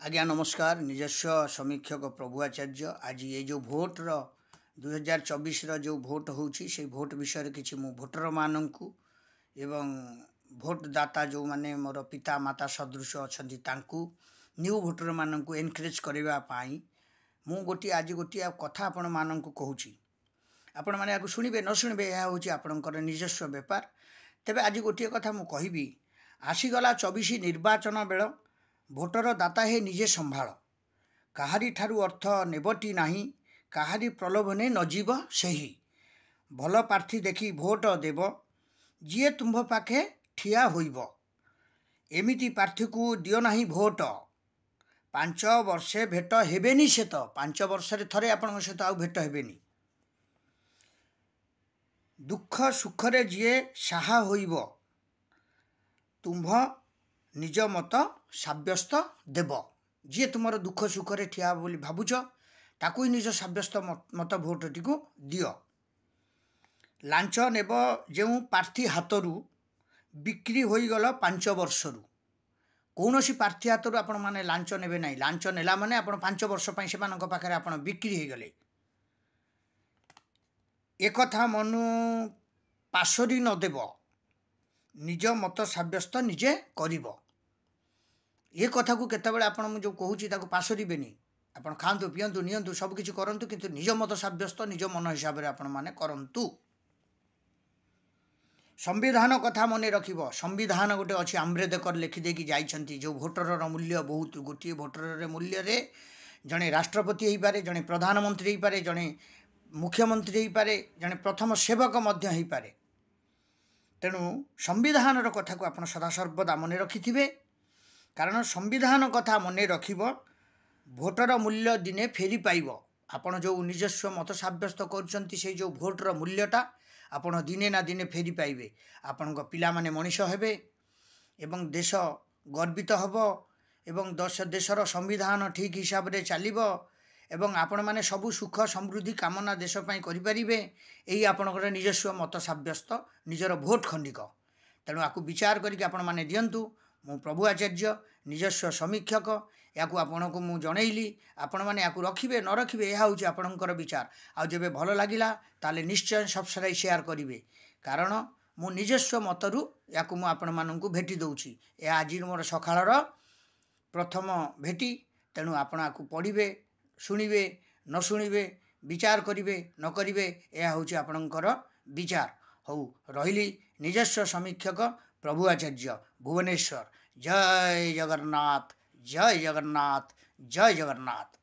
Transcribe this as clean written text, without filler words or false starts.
आज्ञा नमस्कार। निजस्व समीक्षक प्रभु आचार्य आज ये जो भोटर 2024 जो भोट होची से भोट विषय किसी मु भोटर मानू एवं भोटदाता जो माने मोर पिता माता सदृश अच्छा न्यू भोटर मानू एनकरेज करने मु गोटे आज गोटे कथा आपण मानू कहूँ आपण मैंने शुणे न शुणे यह हूँ आपणकर निजस्व बेपार। तेबे आज गोटे कथा मु कहबी आसीगला 24 निर्वाचन बेल भोटर दाता हे निजे संभाल काहारी ठारू अर्थ नेबटी नाही काहारी प्रलोभने नजीव सही भल प्रार्थी देखी भोट देव जी तुम्भ पाखे ठिया होइब एमिति प्रार्थी को दियो नाही भोट 5 वर्षे भेट हेबेनी से तो 5 वर्ष थरे आपण सहित आउ भेट हेबेनी दुख सुखरे जी साहा होइब तुम्भ निज मत सब्यस्त देव जी तुम दुख सुखरे ठिया बोली भावुच ताकू निज सब्यस्त मत भोटटी को दियो। लांच नेब जो प्रार्थी हाथरू बिक्री होईगल 5 वर्षरू कौन सी प्रार्थी हाथरू आपण माने लांच नेबे नहीं। लांच नेला माने आपण 5 वर्ष से पाखे आपण बिक्री हो गले। एक कथा मनु पासरी नदेव निज मत सब्यस्त निजे करिवो। ये कथा को केतबेले आपण जो कहूची ताको पासरिबेनी आपण खांतु पियंतु नियंतु सब किछि करंतु किंतु निज मत सब्यस्त निज मन हिसाब रे आपण माने करंतु। संविधान कथा मने रखिबो। संविधान गोटे अछि आम्बेडकर लिखि देकी जाइछंती जो भोटर मूल्य बहुत गोटे भोटर रे मूल्य रे जने राष्ट्रपति हेई पारे जने प्रधानमंत्री हेई पारे जने मुख्यमंत्री हेई पारे जने प्रथम सेवक मध्य हेई पारे। तेणु संविधान कथा को आपण सदा सर्वदा मन रखिथिबे कारण संविधान कथा मन रखिब भोटर मूल्य दिने फेरी पाइब। आपण जो निजस्व मत सब्यस्त करछंती से जो भोटर मूल्यटा आपण दिने ना दिने फेरी पाइबे। आपण पिला माने मनीष हेबे एवं देश गर्वित हबो एवं देशर संविधान ठीक हिसाब रे चलिबो एवं आपण माने सबु सुख समृद्धि कामना देश पई करि परिबे। एही आपणकर निजस्व मत सब्यस्त निजर भोट खंडिक। तेणु आकु विचार करिक आपण माने दियंतु। मु प्रभु आचार्य निजस्व समीक्षक याकु आपनको मु जनैली आपण माने याकु रखिबे न रखिबे यह हूँ आपणकर विचार। आ जेबे भल लागिला ताले निश्चय सब्सक्राइब शेयर करिवे कारण मु निजस्व मतरु याकु मु आपण माननकु भेटी दउछि। ए आज मोर सखाळर प्रथम भेटी। तेणु आपण आकु पढ़िबे शुणिबे न शुणिबे विचार करिवे न करिवे यह हूँ आपणकर विचार। हौ रहिली निजस्व समीक्षक प्रभु आचार्य भुवनेश्वर। जय जगन्नाथ जय जगन्नाथ जय जगन्नाथ।